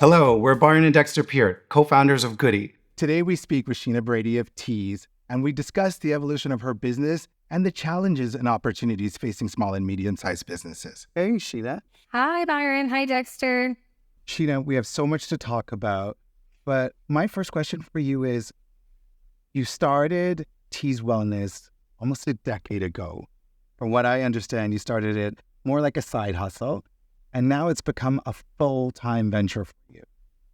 Hello, we're Byron and Dexter Peart, co-founders of Goody. Today we speak with Sheena Brady of Tease, and we discuss the evolution of her business and the challenges and opportunities facing small and medium-sized businesses. Hey, Sheena. Hi, Byron. Hi, Dexter. Sheena, we have so much to talk about, but my first question for you is, you started Tease Wellness almost a decade ago. From what I understand, you started it more like a side hustle, and now it's become a full-time venture for you.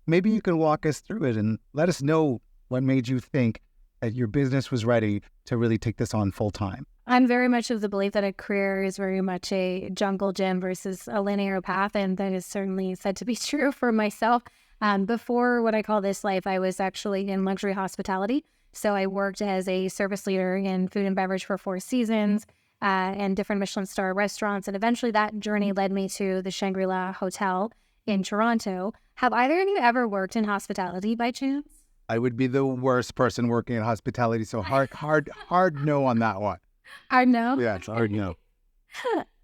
Maybe you can walk us through it and let us know what made you think that your business was ready to really take this on full-time. I'm very much of the belief that a career is very much a jungle gym versus a linear path, and that is certainly said to be true for myself. Before what I call this life, I was actually in luxury hospitality. So I worked as a service leader in food and beverage for 4 seasons and different Michelin star restaurants. And eventually that journey led me to the Shangri-La Hotel in Toronto. Have either of you ever worked in hospitality by chance? I would be the worst person working in hospitality, so hard no on that one. Hard no? Yeah, it's hard no.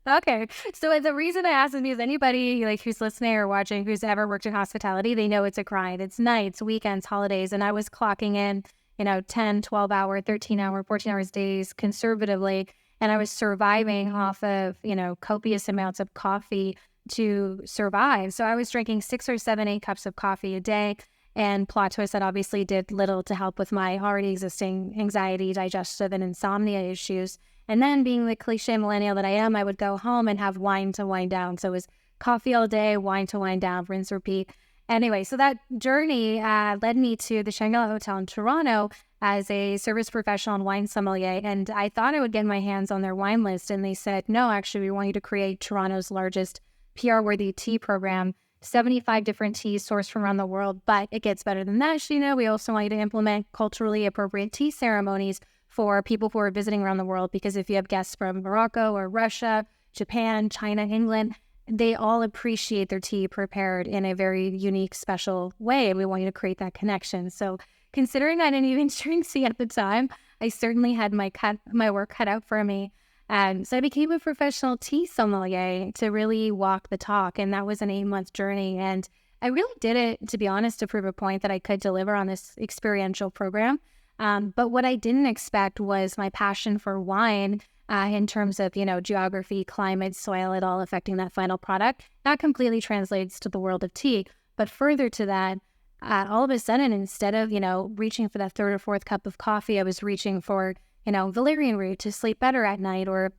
Okay. So the reason I ask is because anybody who's listening or watching who's ever worked in hospitality, they know it's a grind. It's nights, weekends, holidays, and I was clocking in 10, 12-hour, 13-hour, 14-hour days conservatively. And I was surviving off of, copious amounts of coffee to survive. So I was drinking 6 or 7, 8 cups of coffee a day. And plot twist, that obviously did little to help with my already existing anxiety, digestive, and insomnia issues. And then being the cliche millennial that I am, I would go home and have wine to wind down. So it was coffee all day, wine to wind down, rinse, repeat. Anyway, so that journey led me to the Shangri-La Hotel in Toronto as a service professional and wine sommelier. And I thought I would get my hands on their wine list. And they said, no, actually, we want you to create Toronto's largest PR-worthy tea program, 75 different teas sourced from around the world. But it gets better than that, Sheena. We also want you to implement culturally appropriate tea ceremonies for people who are visiting around the world. Because if you have guests from Morocco or Russia, Japan, China, England, they all appreciate their tea prepared in a very unique, special way. And we want you to create that connection. So considering I didn't even drink tea at the time, I certainly had my work cut out for me. So I became a professional tea sommelier to really walk the talk. And that was an 8-month journey. And I really did it, to be honest, to prove a point that I could deliver on this experiential program. But what I didn't expect was my passion for wine in terms of, geography, climate, soil, it all affecting that final product. That completely translates to the world of tea. But further to that, all of a sudden, instead of, reaching for that 3rd or 4th cup of coffee, I was reaching for, valerian root to sleep better at night, or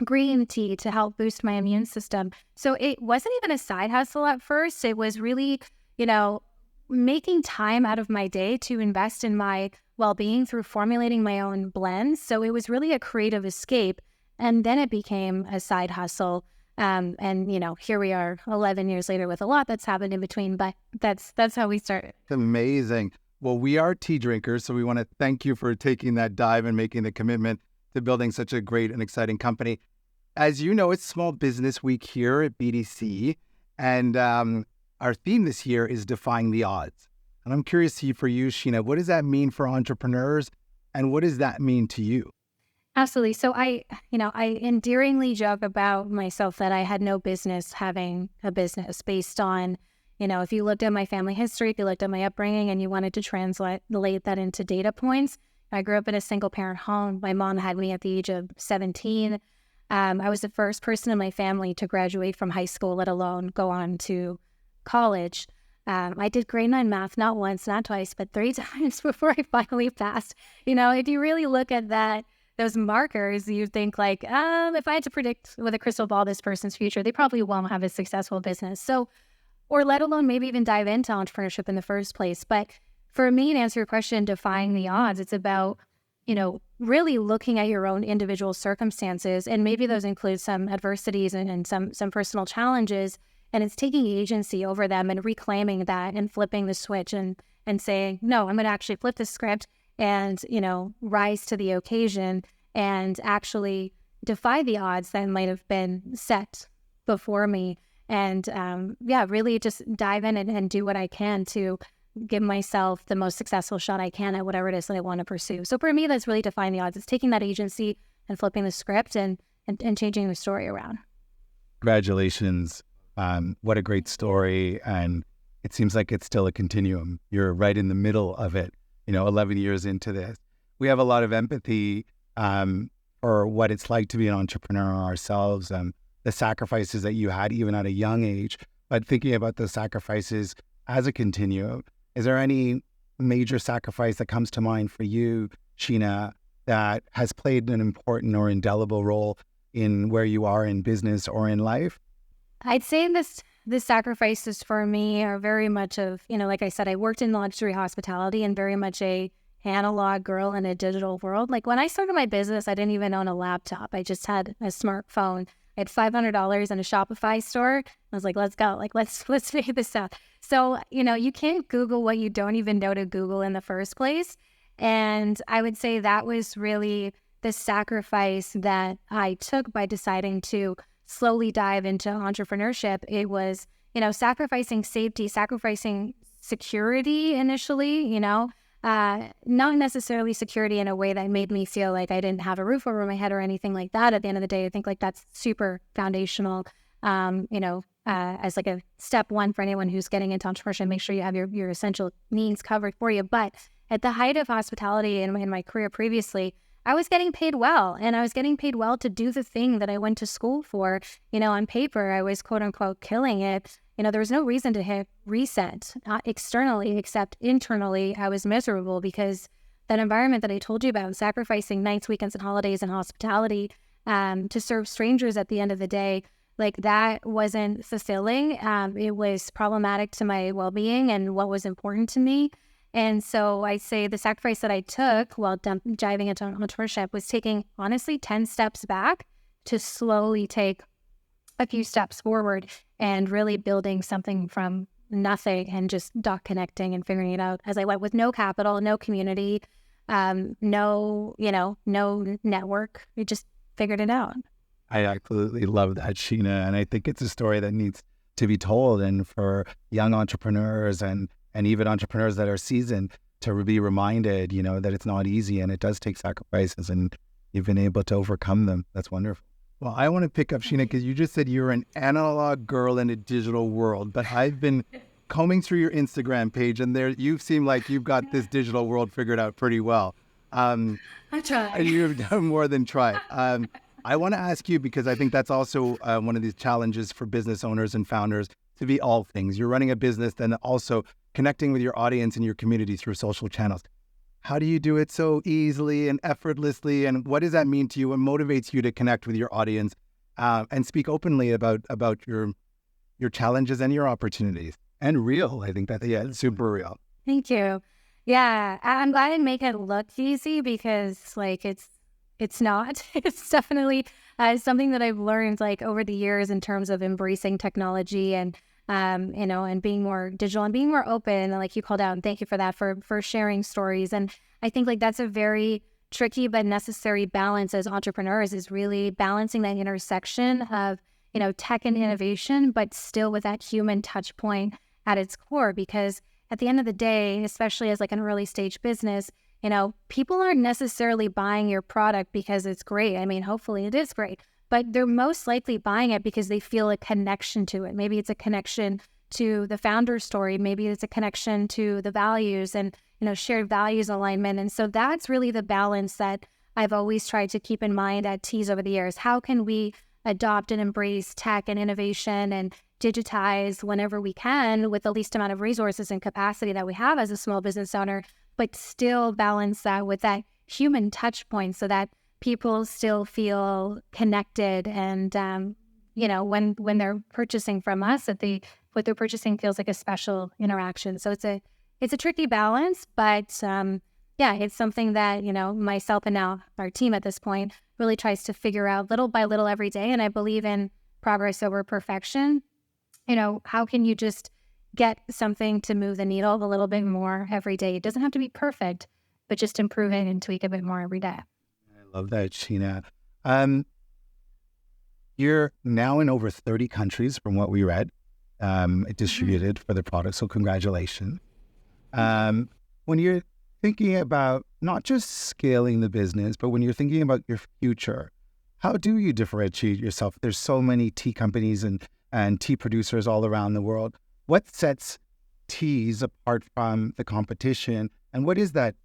green tea to help boost my immune system. So it wasn't even a side hustle at first. It was really, making time out of my day to invest in my well-being through formulating my own blends. So it was really a creative escape. And then it became a side hustle. And here we are 11 years later with a lot that's happened in between, but that's how we started. Amazing. Well, we are tea drinkers, so we want to thank you for taking that dive and making the commitment to building such a great and exciting company. As you know, it's Small Business Week here at BDC, and our theme this year is defying the odds. And I'm curious for you, Sheena, what does that mean for entrepreneurs, and what does that mean to you? Absolutely. So I endearingly joke about myself that I had no business having a business based on, if you looked at my family history, if you looked at my upbringing and you wanted to translate that into data points. I grew up in a single parent home. My mom had me at the age of 17. I was the first person in my family to graduate from high school, let alone go on to college. I did grade 9 math, not once, not twice, but 3 times before I finally passed. If you really look at those markers, you think if I had to predict with a crystal ball this person's future, they probably won't have a successful business. So, or let alone maybe even dive into entrepreneurship in the first place. But for me, to answer your question, defying the odds, it's about, really looking at your own individual circumstances. And maybe those include some adversities and some personal challenges. And it's taking agency over them and reclaiming that and flipping the switch and saying, no, I'm going to actually flip the script and, rise to the occasion and actually defy the odds that might have been set before me. And really just dive in and do what I can to give myself the most successful shot I can at whatever it is that I want to pursue. So for me, that's really defying the odds. It's taking that agency and flipping the script and changing the story around. Congratulations. What a great story. And it seems like it's still a continuum. You're right in the middle of it, 11 years into this. We have a lot of empathy for what it's like to be an entrepreneur ourselves, the sacrifices that you had even at a young age. But thinking about those sacrifices as a continuum, is there any major sacrifice that comes to mind for you, Sheena, that has played an important or indelible role in where you are in business or in life? I'd say the sacrifices for me are very much of, like I said, I worked in luxury hospitality and very much a analog girl in a digital world. Like when I started my business, I didn't even own a laptop. I just had a smartphone. I had $500 in a Shopify store. I was like, let's go. Like, let's figure this out. So, you can't Google what you don't even know to Google in the first place. And I would say that was really the sacrifice that I took by deciding to slowly dive into entrepreneurship. It was, sacrificing safety, sacrificing security initially, not necessarily security in a way that made me feel like I didn't have a roof over my head or anything like that. At the end of the day, I think like that's super foundational, as like a step one for anyone who's getting into entrepreneurship. Make sure you have your essential needs covered for you. But at the height of hospitality in my career previously, I was getting paid well, and I was getting paid well to do the thing that I went to school for. On paper, I was quote unquote killing it. There was no reason to hit reset externally, except internally, I was miserable because that environment that I told you about, sacrificing nights, weekends, and holidays in hospitality to serve strangers at the end of the day, like that wasn't fulfilling. It was problematic to my well-being and what was important to me. And so I say the sacrifice that I took while diving into entrepreneurship was taking, honestly, 10 steps back to slowly take a few steps forward and really building something from nothing and just dot connecting and figuring it out as I went with no capital, no community, no network. We just figured it out. I absolutely love that, Sheena. And I think it's a story that needs to be told. And for young entrepreneurs and even entrepreneurs that are seasoned to be reminded, that it's not easy and it does take sacrifices and you've been able to overcome them. That's wonderful. Well, I want to pick up, Sheena, because you just said you're an analog girl in a digital world, but I've been combing through your Instagram page and there you seem like you've got this digital world figured out pretty well. I try. You've done more than try. I want to ask you, because I think that's also one of these challenges for business owners and founders, to be all things. You're running a business, then also connecting with your audience and your community through social channels. How do you do it so easily and effortlessly? And what does that mean to you? What motivates you to connect with your audience and speak openly about your challenges and your opportunities? And real, I think it's super real. Thank you. Yeah, I'm glad I didn't make it look easy because it's not. It's definitely something that I've learned over the years in terms of embracing technology and and being more digital and being more open, like you called out, and thank you for that, for sharing stories. And I think that's a very tricky but necessary balance as entrepreneurs, is really balancing that intersection of, tech and innovation, but still with that human touch point at its core. Because at the end of the day, especially as an early stage business, people aren't necessarily buying your product because it's great. I mean, hopefully it is great, but they're most likely buying it because they feel a connection to it. Maybe it's a connection to the founder's story. Maybe it's a connection to the values and, shared values alignment. And so that's really the balance that I've always tried to keep in mind at Tease over the years. How can we adopt and embrace tech and innovation and digitize whenever we can with the least amount of resources and capacity that we have as a small business owner, but still balance that with that human touch point so that people still feel connected and, when they're purchasing from us, that what they're purchasing feels like a special interaction. So it's a tricky balance, but it's something that, myself and now our team at this point really tries to figure out little by little every day. And I believe in progress over perfection. How can you just get something to move the needle a little bit more every day? It doesn't have to be perfect, but just improve it and tweak a bit more every day. I love that, Sheena. You're now in over 30 countries from what we read, distributed for the product. So congratulations. When you're thinking about not just scaling the business, but when you're thinking about your future, how do you differentiate yourself? There's so many tea companies and tea producers all around the world. What sets Tease apart from the competition? And what is that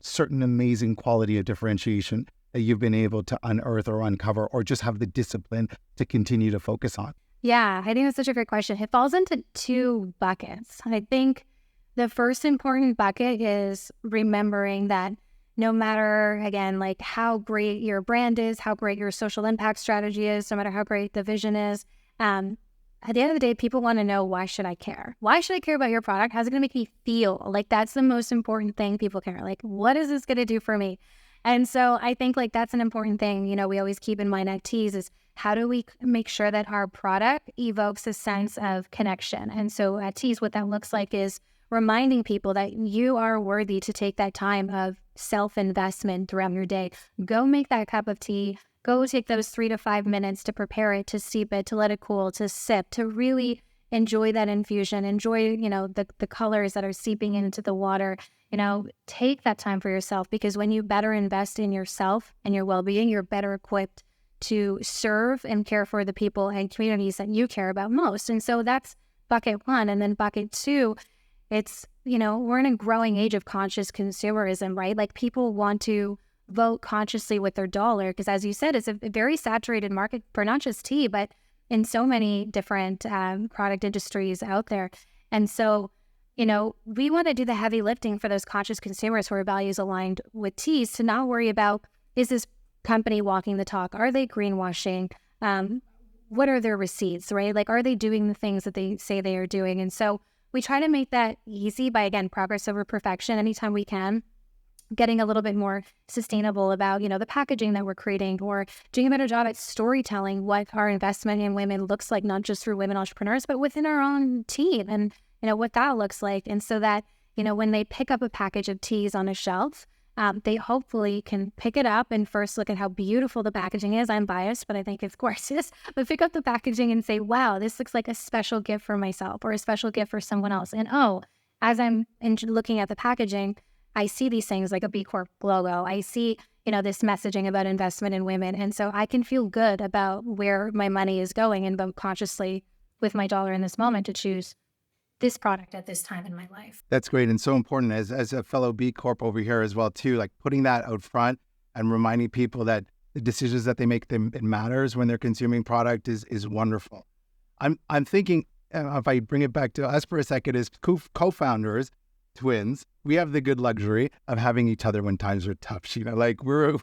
certain amazing quality of differentiation that you've been able to unearth or uncover, or just have the discipline to continue to focus on? Yeah, I think that's such a great question. It falls into two buckets. I think the first important bucket is remembering that no matter, again, like how great your brand is, how great your social impact strategy is, no matter how great the vision is, at the end of the day, people want to know, why should I care? Why should I care about your product? How's it going to make me feel? Like, that's the most important thing people care. Like, what is this going to do for me? And so I think like that's an important thing, you know, we always keep in mind at Tease is how do we make sure that our product evokes a sense of connection? And so at Tease, what that looks like is reminding people that you are worthy to take that time of self-investment throughout your day. Go make that cup of tea. Go take those 3 to 5 minutes to prepare it, to steep it, to let it cool, to sip, to really enjoy that infusion, enjoy, you know, the colors that are seeping into the water. You know, take that time for yourself, because when you better invest in yourself and your well-being, you're better equipped to serve and care for the people and communities that you care about most. And so that's bucket one. And then bucket two, it's, you know, we're in a growing age of conscious consumerism, right? Like, people want to vote consciously with their dollar, because as you said, it's a very saturated market for not just tea, but in so many different product industries out there. And so, you know, we want to do the heavy lifting for those conscious consumers who are values aligned with Tease, to not worry about, is this company walking the talk? Are they greenwashing? What are their receipts, right? Like, are they doing the things that they say they are doing? And so we try to make that easy by, again, progress over perfection anytime we can, getting a little bit more sustainable about, you know, the packaging that we're creating, or doing a better job at storytelling what our investment in women looks like, not just through women entrepreneurs, but within our own team, and, you know, what that looks like. And so that, you know, when they pick up a package of Teas on a shelf, they hopefully can pick it up and first look at how beautiful the packaging is. I'm biased, but I think it's gorgeous. But pick up the packaging and say, wow, this looks like a special gift for myself, or a special gift for someone else. And oh, as I'm looking at the packaging, I see these things like a B Corp logo. I see, you know, this messaging about investment in women. And so I can feel good about where my money is going, and vote consciously with my dollar in this moment to choose this product at this time in my life. That's great, and so important as a fellow B Corp over here as well too, like putting that out front and reminding people that the decisions that they make, it matters when they're consuming product is wonderful. I'm thinking, if I bring it back to us for a second, as co-founders, twins, we have the good luxury of having each other when times are tough. Sheena, like we're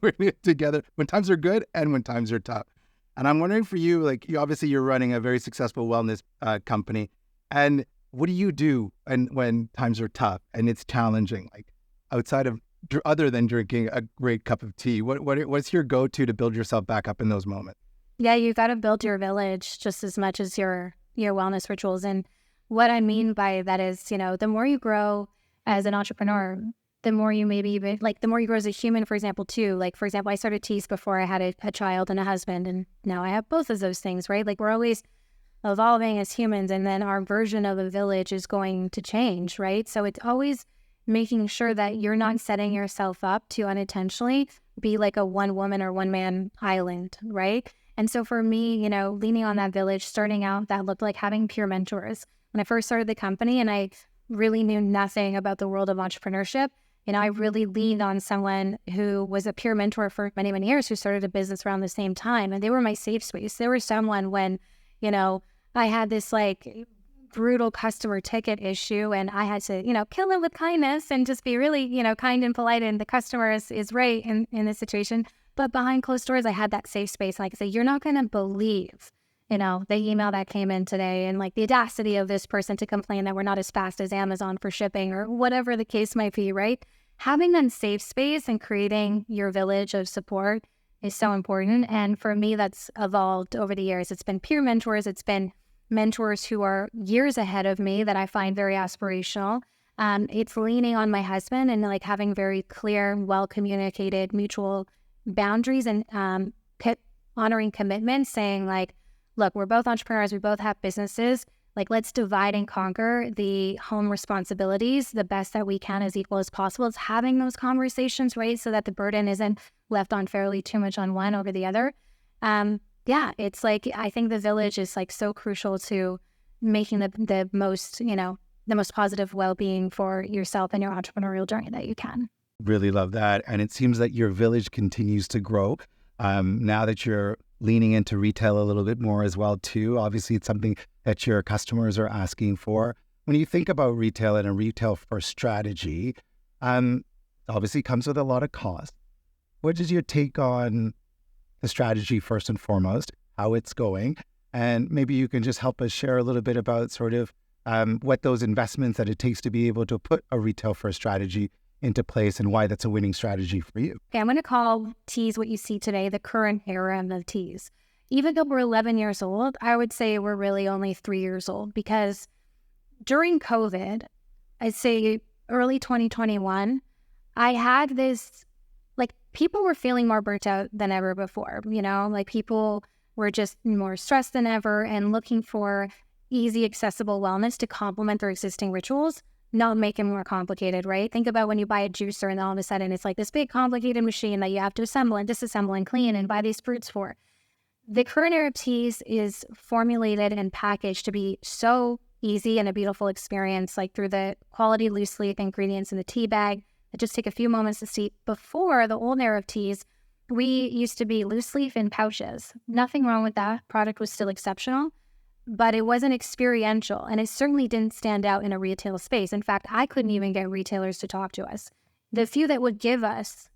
together when times are good and when times are tough. And I'm wondering for you, like you're running a very successful wellness company, and what do you do when times are tough and it's challenging, like outside of, other than drinking a great cup of tea? What's your go-to to build yourself back up in those moments? Yeah, you got to build your village just as much as your wellness rituals. And what I mean by that is, you know, the more you grow as an entrepreneur, the more you the more you grow as a human, for example, too. Like, for example, I started Tease before I had a child and a husband, and now I have both of those things, right? Like, we're always evolving as humans, and then our version of a village is going to change, right? So it's always making sure that you're not setting yourself up to unintentionally be like a one woman or one man island, right? And so for me, you know, leaning on that village, starting out, that looked like having peer mentors. When I first started the company and I really knew nothing about the world of entrepreneurship, you know, I really leaned on someone who was a peer mentor for many, many years, who started a business around the same time. And they were my safe space. They were someone when, you know, I had this like brutal customer ticket issue and I had to, you know, kill it with kindness and just be really, you know, kind and polite, and the customer is right in this situation. But behind closed doors, I had that safe space. Like I say, you're not going to believe, you know, the email that came in today, and like the audacity of this person to complain that we're not as fast as Amazon for shipping, or whatever the case might be, right? Having that safe space and creating your village of support is so important. And for me, that's evolved over the years. It's been peer mentors. It's been mentors who are years ahead of me that I find very aspirational. It's leaning on my husband and like having very clear, well-communicated mutual boundaries, and honoring commitments, saying like, look, we're both entrepreneurs, we both have businesses, like let's divide and conquer the home responsibilities the best that we can, as equal as possible. It's having those conversations, right, so that the burden isn't left unfairly too much on one over the other. Yeah, it's like, I think the village is like so crucial to making the most, you know, the most positive well-being for yourself and your entrepreneurial journey that you can. Really love that. And it seems that your village continues to grow. Now that you're leaning into retail a little bit more as well too. Obviously, it's something that your customers are asking for. When you think about retail and a retail first strategy, obviously comes with a lot of cost. What is your take on the strategy first and foremost, how it's going? And maybe you can just help us share a little bit about sort of what those investments that it takes to be able to put a retail first strategy into place and why that's a winning strategy for you. Okay, I'm going to call Tease what you see today the current era of Tease. Even though we're 11 years old, I would say we're really only 3 years old, because during COVID, I'd say early 2021, I had this, like, people were feeling more burnt out than ever before, like people were just more stressed than ever and looking for easy, accessible wellness to complement their existing rituals, not make it more complicated, right? Think about when you buy a juicer and all of a sudden it's like this big complicated machine that you have to assemble and disassemble and clean and buy these fruits for. The current era of Tease is formulated and packaged to be so easy and a beautiful experience, like through the quality loose leaf ingredients in the tea bag that just take a few moments to steep. Before the old era of Tease, we used to be loose leaf in pouches. Nothing wrong with that. Product was still exceptional, but it wasn't experiential, and it certainly didn't stand out in a retail space. In fact, I couldn't even get retailers to talk to us. The few that would give us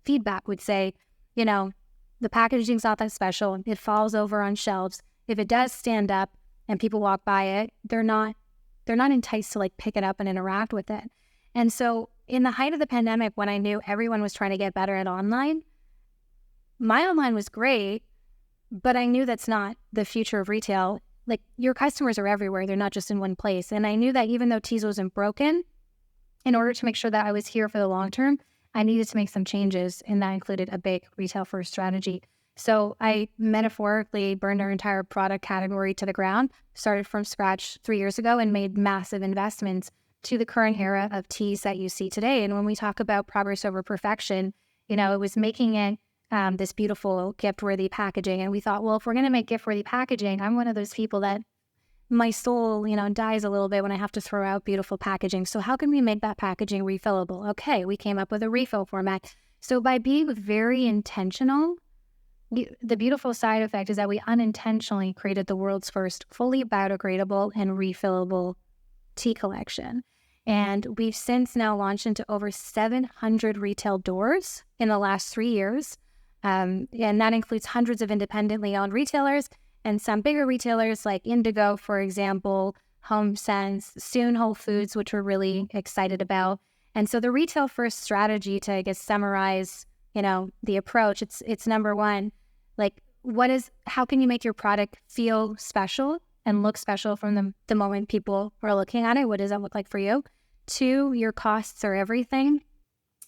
feedback would say, the packaging's not that special. It falls over on shelves. If it does stand up and people walk by it, they're not enticed to like pick it up and interact with it. And so in the height of the pandemic, when I knew everyone was trying to get better at online, my online was great, but I knew that's not the future of retail. Like, your customers are everywhere. They're not just in one place. And I knew that even though Tease wasn't broken, in order to make sure that I was here for the long term, I needed to make some changes, and that included a big retail first strategy. So I metaphorically burned our entire product category to the ground, started from scratch 3 years ago, and made massive investments to the current era of Tease that you see today. And when we talk about progress over perfection, it was making it this beautiful gift-worthy packaging. And we thought, well, if we're going to make gift-worthy packaging, I'm one of those people that my soul, dies a little bit when I have to throw out beautiful packaging. So how can we make that packaging refillable? Okay, we came up with a refill format. So by being very intentional, the beautiful side effect is that we unintentionally created the world's first fully biodegradable and refillable tea collection. And we've since now launched into over 700 retail doors in the last 3 years. And that includes hundreds of independently owned retailers and some bigger retailers like Indigo, for example, HomeSense, soon Whole Foods, which we're really excited about. And so the retail first strategy, to, I guess, summarize, the approach, it's number one, like, how can you make your product feel special and look special from the moment people are looking at it? What does that look like for you? 2, your costs are everything.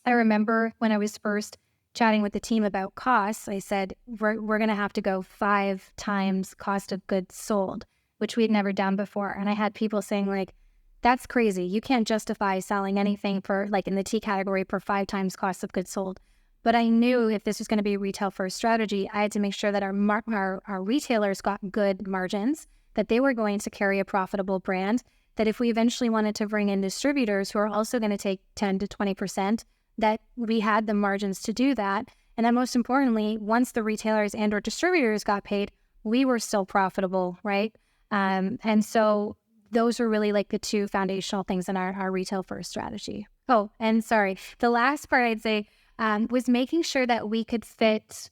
I remember when I was first chatting with the team about costs, I said, we're going to have to go 5 times cost of goods sold, which we'd never done before. And I had people saying, like, that's crazy. You can't justify selling anything for, like, in the tea category for 5 times cost of goods sold. But I knew if this was going to be a retail first strategy, I had to make sure that our retailers got good margins, that they were going to carry a profitable brand, that if we eventually wanted to bring in distributors who are also going to take 10 to 20%, that we had the margins to do that. And then most importantly, once the retailers and or distributors got paid, we were still profitable, right? And so those were really like the 2 foundational things in our retail first strategy. Oh, and sorry, the last part I'd say was making sure that we could fit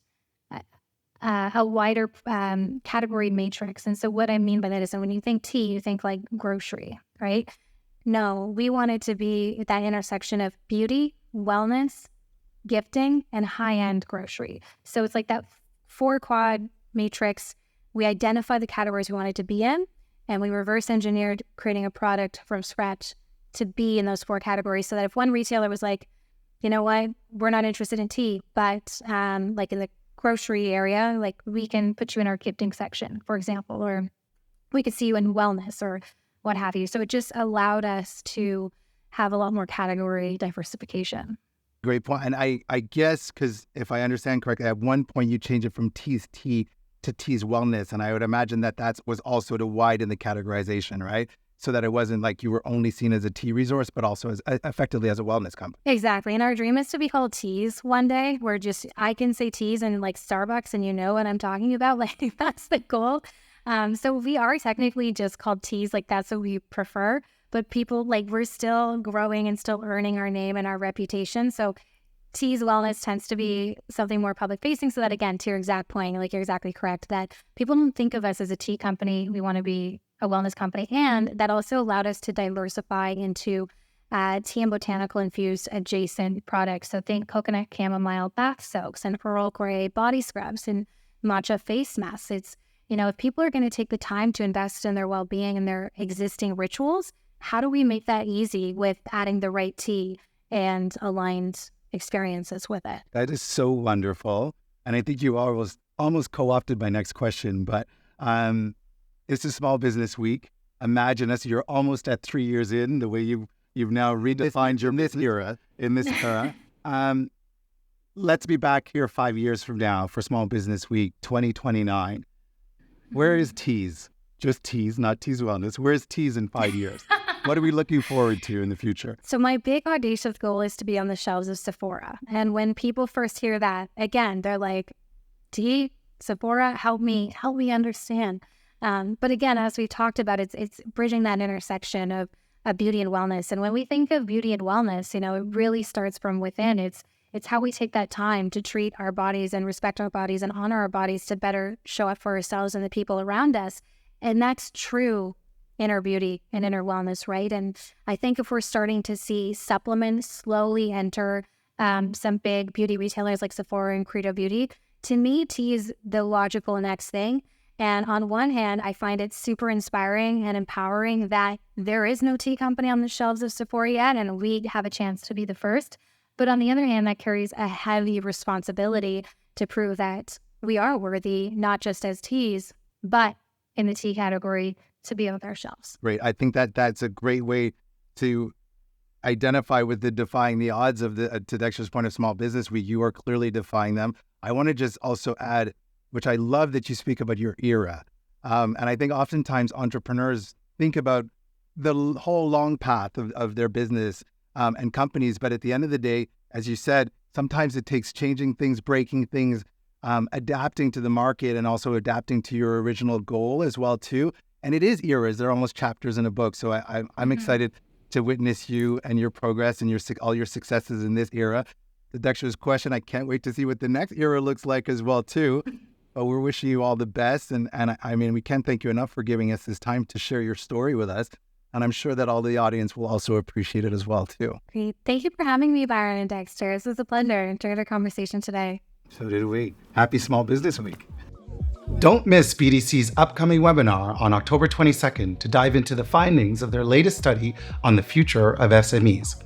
a wider category matrix. And so what I mean by that is that when you think tea, you think like grocery, right? No, we wanted to be at that intersection of beauty, wellness, gifting, and high-end grocery. So it's like that 4 quad matrix. We identified the categories we wanted to be in, and we reverse engineered creating a product from scratch to be in those 4 categories, so that if one retailer was like, you know what, we're not interested in tea, but like in the grocery area, like, we can put you in our gifting section, for example, or we could see you in wellness or what have you. So it just allowed us to have a lot more category diversification. Great point. And I guess, because if I understand correctly, at one point you changed it from Tease tea to Tease wellness. And I would imagine that was also to widen the categorization, right? so that it wasn't like you were only seen as a tea resource, but also as effectively as a wellness company. Exactly. And our dream is to be called Tease one day, where just I can say Tease in like Starbucks and you know what I'm talking about. Like that's the goal. So we are technically just called Tease, like that's what we prefer. But people, like, we're still growing and still earning our name and our reputation. So Tease Wellness tends to be something more public facing, so that, again, to your exact point, like you're exactly correct, that people don't think of us as a tea company. We want to be a wellness company. And that also allowed us to diversify into tea and botanical infused adjacent products. So think coconut chamomile bath soaks and Earl Grey body scrubs and matcha face masks. It's, if people are going to take the time to invest in their well-being and their existing rituals, how do we make that easy with adding the right tea and aligned experiences with it? That is so wonderful. And I think you almost co-opted my next question, but it's a Small Business Week. Imagine us, you're almost at 3 years in, the way you've now redefined your in this era. Let's be back here 5 years from now for Small Business Week 2029. Where is Tease? Just Tease, not Tease Wellness. Where's Tease in 5 years? What are we looking forward to in the future? So my big audacious goal is to be on the shelves of Sephora. And when people first hear that, again, they're like, tea, Sephora, help me understand. But again, as we talked about, it's bridging that intersection of beauty and wellness. And when we think of beauty and wellness, it really starts from within. It's how we take that time to treat our bodies and respect our bodies and honor our bodies to better show up for ourselves and the people around us. And that's true inner beauty and inner wellness, right? And I think if we're starting to see supplements slowly enter some big beauty retailers like Sephora and Credo Beauty, to me, tea is the logical next thing. And on one hand, I find it super inspiring and empowering that there is no tea company on the shelves of Sephora yet, and we have a chance to be the first. But on the other hand, that carries a heavy responsibility to prove that we are worthy, not just as teas, but in the tea category, to be on their shelves. Great. I think that's a great way to identify with defying the odds of to Dexter's point of Small Business Week. You are clearly defying them. I want to just also add, which I love that you speak about your era. And I think oftentimes entrepreneurs think about the whole long path of their business and companies. But at the end of the day, as you said, sometimes it takes changing things, breaking things, adapting to the market, and also adapting to your original goal as well too. And it is eras. They're almost chapters in a book. So I'm excited to witness you and your progress and all your successes in this era. The Dexter's question, I can't wait to see what the next era looks like as well too. But we're wishing you all the best. And I mean, we can't thank you enough for giving us this time to share your story with us. And I'm sure that all the audience will also appreciate it as well too. Great. Thank you for having me, Byron and Dexter. This was a pleasure. Enjoyed our conversation today. So did we. Happy Small Business Week. Don't miss BDC's upcoming webinar on October 22nd to dive into the findings of their latest study on the future of SMEs.